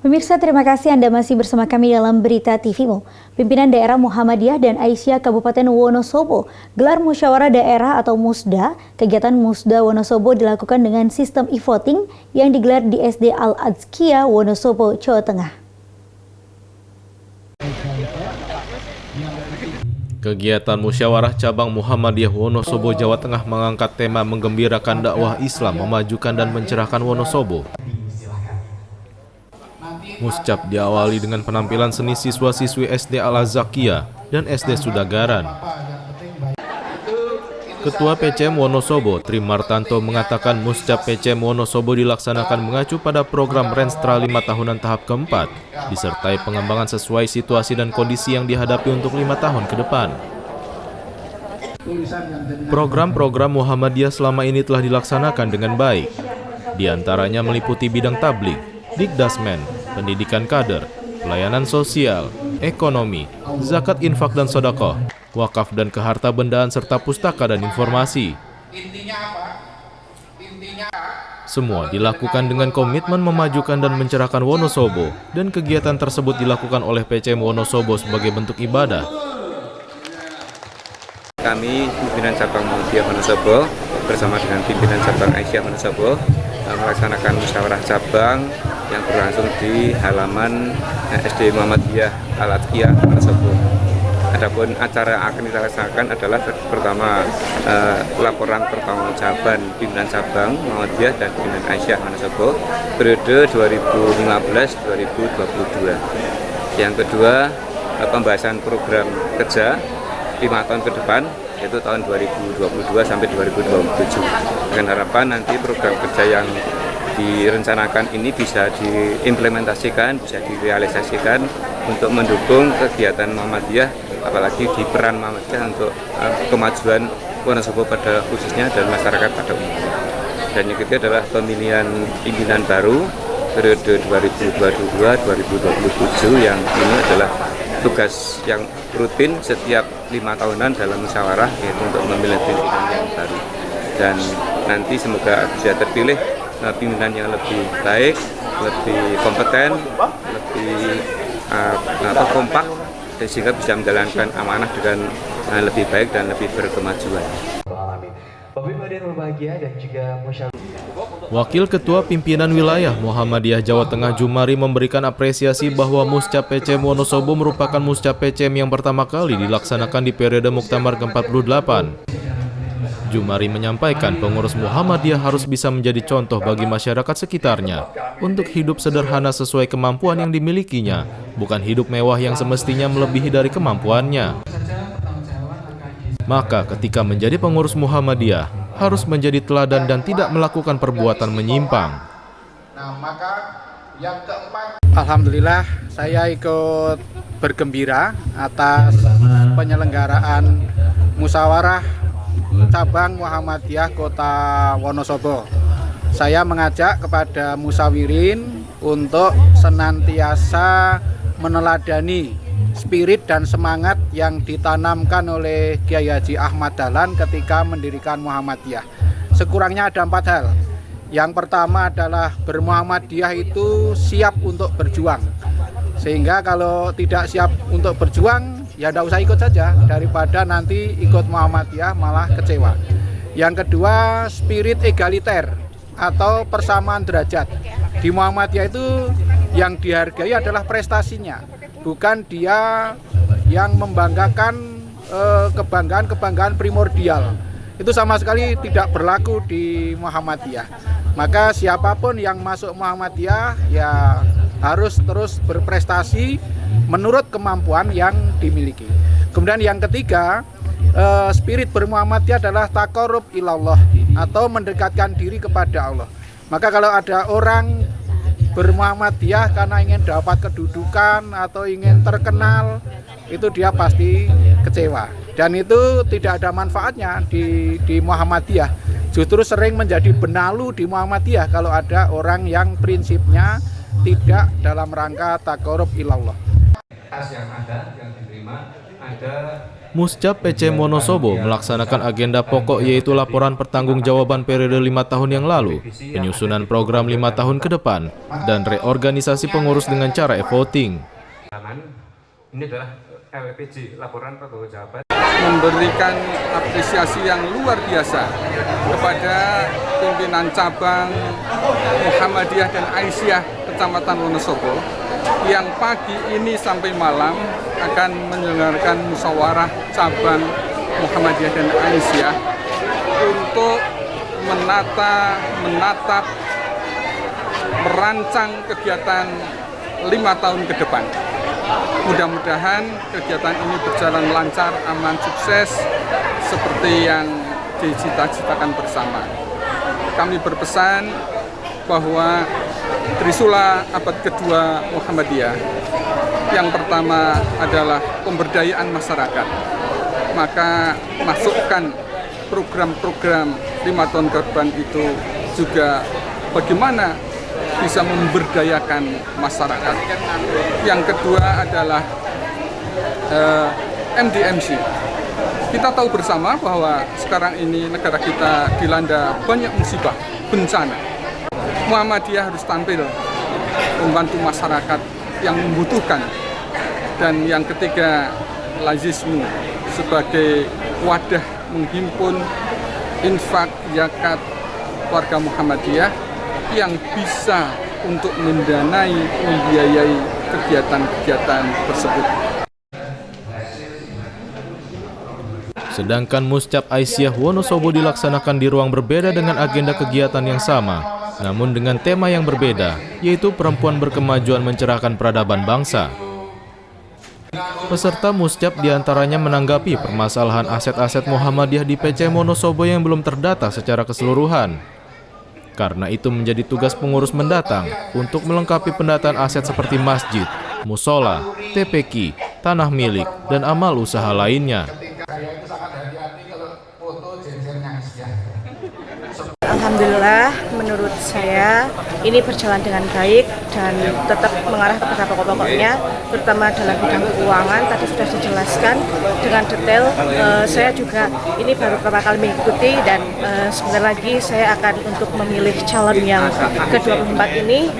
Pemirsa, terima kasih Anda masih bersama kami dalam Berita TVMO. Pimpinan Daerah Muhammadiyah dan Aisyah Kabupaten Wonosobo gelar musyawarah daerah atau Musda. Kegiatan Musda Wonosobo dilakukan dengan sistem e-voting yang digelar di SD Al-Azkiyah Wonosobo, Jawa Tengah. Kegiatan musyawarah cabang Muhammadiyah Wonosobo, Jawa Tengah mengangkat tema menggembirakan dakwah Islam, memajukan dan mencerahkan Wonosobo. Muscap diawali dengan penampilan seni siswa-siswi SD Al-Azkiyah dan SD Sudagaran. Ketua PCM Wonosobo, Tri Martanto, mengatakan Muscap PCM Wonosobo dilaksanakan mengacu pada program Renstra 5 tahunan tahap keempat, disertai pengembangan sesuai situasi dan kondisi yang dihadapi untuk 5 tahun ke depan. Program-program Muhammadiyah selama ini telah dilaksanakan dengan baik. Di antaranya meliputi bidang tabligh, Dikdasmen, pendidikan kader, pelayanan sosial, ekonomi, zakat infak dan sedekah, wakaf dan kehartabendaan serta pustaka dan informasi. Semua dilakukan dengan komitmen memajukan dan mencerahkan Wonosobo, dan kegiatan tersebut dilakukan oleh PCM Wonosobo sebagai bentuk ibadah. Kami pimpinan cabang Muhammadiyah Wonosobo bersama dengan pimpinan cabang Aisyah Wonosobo melaksanakan musyawarah cabang yang berlangsung di halaman SD Muhammadiyah Al-Azkiyah Wonosobo. Adapun acara yang akan dilaksanakan adalah pertama laporan pertanggungjawaban pimpinan cabang Muhammadiyah dan pimpinan Aisyah Wonosobo periode 2015-2022. Yang kedua, pembahasan program kerja 5 tahun ke depan, yaitu tahun 2022 sampai 2027. Dengan harapan nanti program kerja yang direncanakan ini bisa diimplementasikan, bisa direalisasikan untuk mendukung kegiatan Muhammadiyah, apalagi di peran Muhammadiyah untuk kemajuan Wonosobo pada khususnya dan masyarakat pada umumnya. Dan yang ketiga adalah pemilihan pimpinan baru periode 2022-2027 yang ini adalah tugas yang rutin setiap 5 tahunan dalam musyawarah, yaitu untuk memilih pimpinan yang baru. Dan nanti semoga bisa terpilih pimpinan yang lebih baik, lebih kompeten, lebih kompak, sehingga bisa menjalankan amanah dengan lebih baik dan lebih berkemajuan. Wakil Ketua Pimpinan Wilayah Muhammadiyah Jawa Tengah Jumari memberikan apresiasi bahwa Muscap PCM Wonosobo merupakan Muscap PCM yang pertama kali dilaksanakan di periode Muktamar ke-48. Jumari menyampaikan pengurus Muhammadiyah harus bisa menjadi contoh bagi masyarakat sekitarnya untuk hidup sederhana sesuai kemampuan yang dimilikinya, bukan hidup mewah yang semestinya melebihi dari kemampuannya. Maka ketika menjadi pengurus Muhammadiyah, harus menjadi teladan dan tidak melakukan perbuatan menyimpang. Alhamdulillah, saya ikut bergembira atas penyelenggaraan musyawarah cabang Muhammadiyah Kota Wonosobo. Saya mengajak kepada musyawirin untuk senantiasa meneladani spirit dan semangat yang ditanamkan oleh Kiai Haji Ahmad Dahlan ketika mendirikan Muhammadiyah. Sekurangnya ada 4 hal. Yang pertama adalah bermuhammadiyah itu siap untuk berjuang. Sehingga kalau tidak siap untuk berjuang, ya tidak usah ikut saja, daripada nanti ikut Muhammadiyah malah kecewa. Yang kedua, spirit egaliter atau persamaan derajat. Di Muhammadiyah itu yang dihargai adalah prestasinya, bukan dia yang membanggakan kebanggaan-kebanggaan primordial. Itu sama sekali tidak berlaku di Muhammadiyah. Maka siapapun yang masuk Muhammadiyah ya harus terus berprestasi menurut kemampuan yang dimiliki. Kemudian yang ketiga, spirit bermuhammadiyah adalah taqarrub ilallah atau mendekatkan diri kepada Allah. Maka kalau ada orang bermuhammadiyah karena ingin dapat kedudukan atau ingin terkenal, itu dia pasti kecewa. Dan itu tidak ada manfaatnya di Muhammadiyah. Justru sering menjadi benalu di Muhammadiyah kalau ada orang yang prinsipnya tidak dalam rangka taqarrub ilallah. Yang ada, yang diterima, ada Muscap PCM Wonosobo melaksanakan agenda pokok yaitu laporan pertanggungjawaban periode 5 tahun yang lalu, penyusunan program 5 tahun ke depan, dan reorganisasi pengurus dengan cara e-voting. Ini adalah LPJ, laporan pertanggungjawaban. Memberikan apresiasi yang luar biasa kepada pimpinan cabang Muhammadiyah dan Aisyah Kecamatan Wonosobo yang pagi ini sampai malam akan menyelenggarakan musyawarah cabang Muhammadiyah dan Aisyah untuk menatap, merancang kegiatan 5 tahun ke depan. Mudah-mudahan kegiatan ini berjalan lancar, aman, sukses seperti yang dicita-citakan bersama. Kami berpesan bahwa Trisula abad kedua Muhammadiyah yang pertama adalah pemberdayaan masyarakat. Maka masukkan program-program 5 tahun ke depan itu juga bagaimana bisa memberdayakan masyarakat. Yang kedua adalah MDMC. Kita tahu bersama bahwa sekarang ini negara kita dilanda banyak musibah, bencana. Muhammadiyah harus tampil membantu masyarakat yang membutuhkan. Dan yang ketiga, lazismu sebagai wadah menghimpun infak zakat warga Muhammadiyah yang bisa untuk mendanai, membiayai kegiatan-kegiatan tersebut. Sedangkan Muscap Aisyah Wonosobo dilaksanakan di ruang berbeda dengan agenda kegiatan yang sama, namun dengan tema yang berbeda, yaitu perempuan berkemajuan mencerahkan peradaban bangsa. Peserta Muscap diantaranya menanggapi permasalahan aset-aset Muhammadiyah di PCM Wonosobo yang belum terdata secara keseluruhan. Karena itu menjadi tugas pengurus mendatang untuk melengkapi pendataan aset seperti masjid, musola, TPQ, tanah milik, dan amal usaha lainnya. Alhamdulillah, menurut saya ini berjalan dengan baik dan tetap mengarah kepada pokok-pokoknya, terutama dalam bidang keuangan. Tadi sudah dijelaskan dengan detail. Saya juga ini baru pertama kali mengikuti dan sebentar lagi saya akan untuk memilih calon yang ke-24 ini.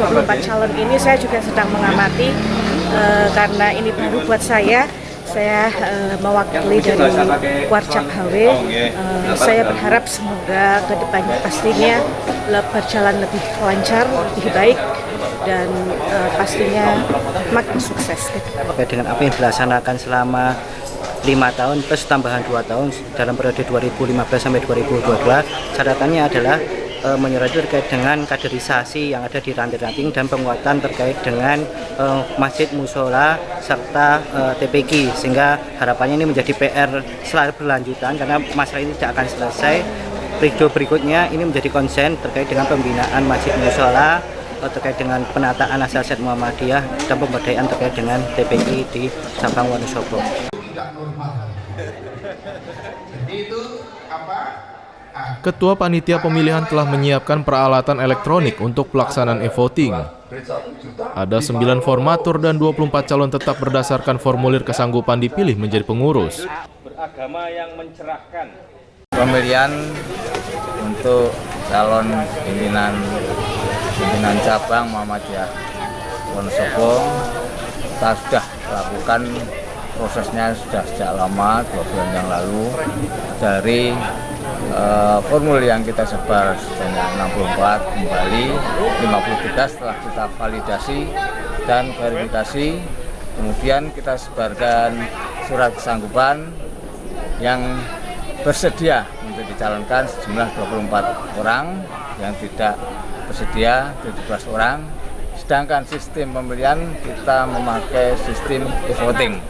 24 calon ini saya juga sedang mengamati karena ini baru buat saya. Saya mewakili dari Warcap HW. Saya berharap semoga kedepannya pastinya berjalan lebih lancar, lebih baik, dan pastinya makin sukses. Dengan apa yang dilaksanakan selama 5 tahun plus tambahan 2 tahun dalam periode 2015 sampai 2022, catatannya adalah menyoroti terkait dengan kaderisasi yang ada di ranting-ranting dan penguatan terkait dengan masjid, musola, serta TPQ, sehingga harapannya ini menjadi PR selalu berlanjutan karena masalah ini tidak akan selesai. Periode berikutnya ini menjadi konsen terkait dengan pembinaan masjid, musola, terkait dengan penataan aset-aset Muhammadiyah dan pemberdayaan terkait dengan TPQ di cabang Wonosobo. Ketua Panitia Pemilihan telah menyiapkan peralatan elektronik untuk pelaksanaan e-voting. Ada 9 formatur dan 24 calon tetap berdasarkan formulir kesanggupan dipilih menjadi pengurus. Beragama yang mencerahkan. Pemilihan untuk calon pimpinan cabang Muhammadiyah Wonosobo kita sudah lakukan prosesnya sudah sejak lama, 2 bulan yang lalu, dari formulir yang kita sebar sebanyak 64 kembali 53 setelah kita validasi dan verifikasi, kemudian kita sebarkan surat kesanggupan yang bersedia untuk dicalonkan sejumlah 24 orang, yang tidak bersedia 17 orang, sedangkan sistem pemilihan kita memakai sistem e-voting.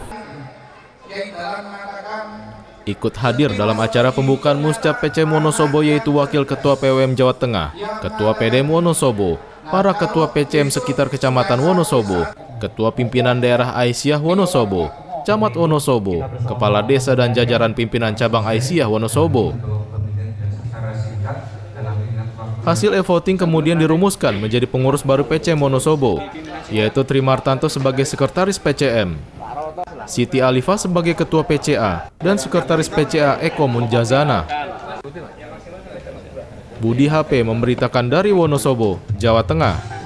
Ikut hadir dalam acara pembukaan Muscap PCM Wonosobo yaitu Wakil Ketua PWM Jawa Tengah, Ketua PDM Wonosobo, para Ketua PCM sekitar Kecamatan Wonosobo, Ketua Pimpinan Daerah Aisyah Wonosobo, Camat Wonosobo, Kepala Desa dan jajaran pimpinan cabang Aisyah Wonosobo. Hasil e-voting kemudian dirumuskan menjadi pengurus baru PCM Wonosobo, yaitu Trimartanto sebagai Sekretaris PCM. Siti Alifah sebagai Ketua PCA dan Sekretaris PCA Eko Munjazana. Budi HP memberitakan dari Wonosobo, Jawa Tengah.